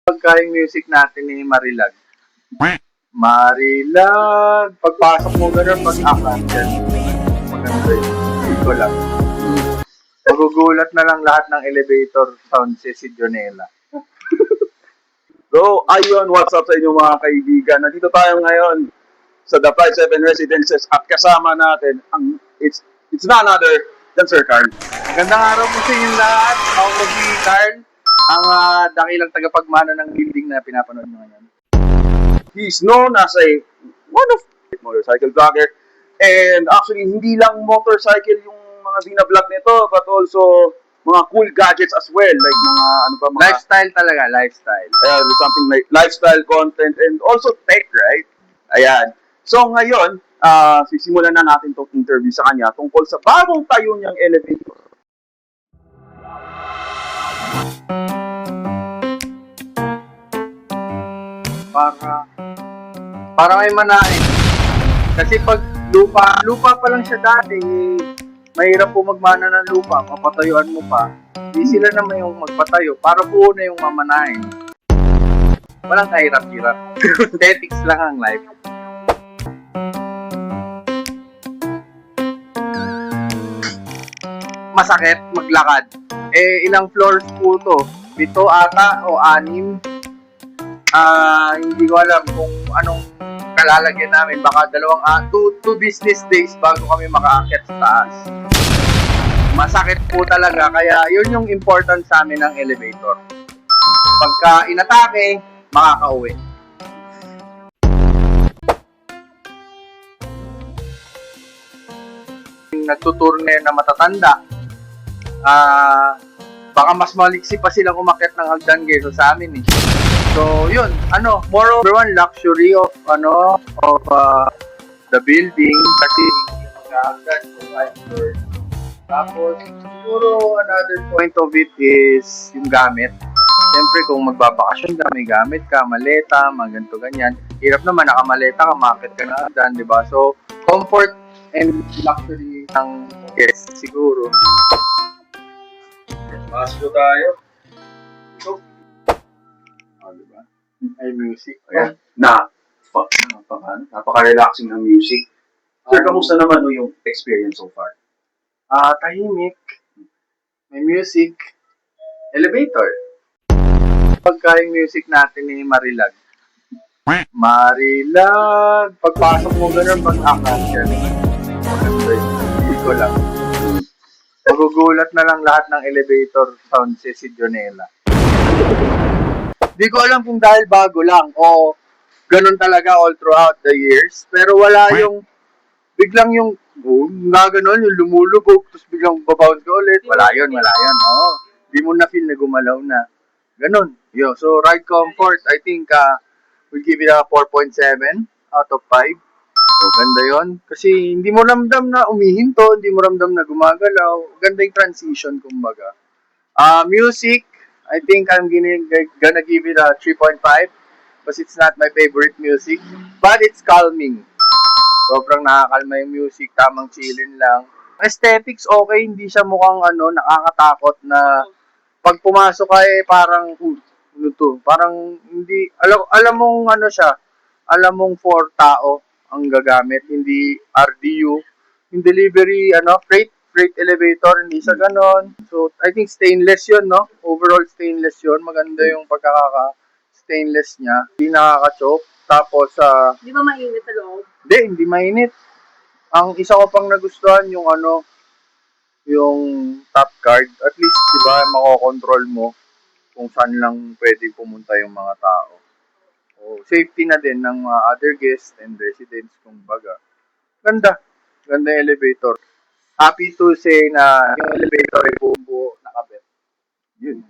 Pagka yung music natin ni Marilag. Marilag. Pagpasok mo gano'n, pag-akan dyan. Maganda yun. Hindi ko lang. Magugulat na lang lahat ng elevator sound si Jonella. So, ayun, what's up sa inyo mga kaibigan? Nandito tayo ngayon sa The 57 Residences at kasama natin ang it's none other than Sir Carl. Gandang araw po sa inyo lahat. Ako po si Carl, ang dakilang tagapagmana ng building na pinapanood nyo ngayon. He's known as one of motorcycle vlogger. And actually, hindi lang motorcycle yung mga binablog nito, but also mga cool gadgets as well. Like mga, Lifestyle talaga, lifestyle. something like lifestyle content and also tech, right? Ayan. So ngayon, sisimulan na natin tong interview sa kanya tungkol sa bagong tayo niyang elevator. Para may manain. Kasi pag lupa pa lang siya dati, mahirap po magmana ng lupa, papatayuan mo pa. Di sila naman yung magpatayo, para buo na yung mamanain. Walang kahirap-hirap. Aesthetics lang ang life. Masakit maglakad. Ilang floors po to? 7 ata o 6? Hindi ko alam kung anong kalalagyan namin. Baka 2 business days bago kami makaakyat sa taas. Masakit po talaga. Kaya yun yung important sa amin ng elevator. Pagka inatake, makakauwi. Nagtuturne na matatanda. Baka mas maliksi pa silang umakyat ng hagdan kaysa sa amin eh. So, yun, more over one luxury of the building kasi mag-hagdan so 5 floors. Tapos, siguro another point of it is yung gamit. Siyempre, kung magbabakasyon ka, may gamit ka, maleta, mga ganito, ganyan. Hirap naman, nakamaleta ka, makakit ka na hagdan, di ba? So, comfort and luxury ng guest, siguro. Pasok tayo. So, Diba? Ay, music. ayan. Napaka-relaxing ng music. Sir, kamusta naman yung experience so far? Tahimik. May music. Elevator. Pagka yung music natin ni Marilag. Marilag. Pagpasok mo gano'n, pag-akan dyan. Maganda yun. Hindi ko lang. Magugulat na lang lahat ng elevator sound si Jonella. Di ko alam kung dahil bago lang o ganun talaga all throughout the years. Pero wala yung biglang yung gano'n, yung lumulubog, tapos biglang babound ka ulit. Wala yun. Oo. Di mo na feel na gumalaw na. Ganun. Yo, so ride comfort, I think we'll give it a 4.7 out of 5. So, ganda yon. Kasi hindi mo ramdam na umihinto, hindi mo ramdam na gumagalaw. Ganda yung transition, kumbaga. Music, I think I'm gonna give it a 3.5 because it's not my favorite music. But it's calming. Sobrang nakakalma yung music, tamang chillin lang. Aesthetics, okay, hindi siya mukhang nakakatakot na pag pumasok ka parang, parang hindi, alam mong siya, alam mong for tao ang gagamit, hindi RDU. Yung delivery, freight elevator, hindi siya ganon. So, I think stainless yun, no? Overall stainless yun. Maganda yung pagkaka-stainless niya. Hindi nakaka-choke. Tapos, Di ba mainit sa loob? hindi mainit. Ang isa ko pang nagustuhan yung yung top guard. At least, di ba, makokontrol mo kung saan lang pwede pumunta yung mga tao. O, safety na din ng mga other guests and residents, kumbaga. Ganda yung elevator. Happy to say na yung elevator ay buo nakabit. Yun.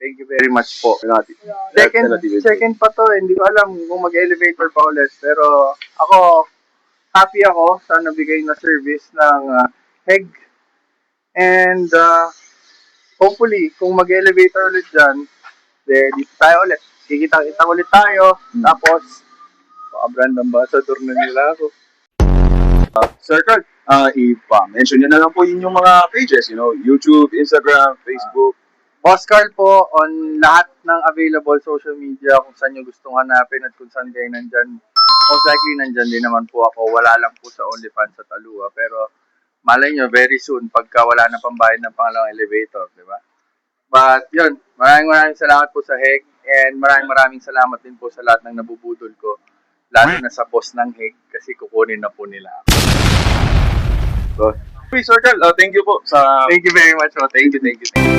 Thank you very much po. Second pa to, hindi ko alam kung mag-elevator pa ulit. Pero happy ako sa nabigay na service ng HEG. And hopefully, kung mag-elevator ulit dyan, dito tayo ulit. Kikita ulit tayo. Tapos, brand ambassador na nila ako. Sir Carl, i-mention nyo na lang po yung mga pages, YouTube, Instagram, Facebook. Boss Carl po on lahat ng available social media kung saan nyo gustong hanapin at kung saan kayo nandyan. Most likely nandyan din naman po ako. Wala lang po sa OnlyFans at Alua. Pero malay nyo, very soon, pagka wala na pambayad ng pangalawang elevator, di ba? But yun, maraming salamat po sa HEG and maraming salamat din po sa lahat ng nabubudol ko. Lalo na sa boss ng HEG kasi kukunin na po nila ako. So, Circle, thank you po sa Thank you very much po. Thank you.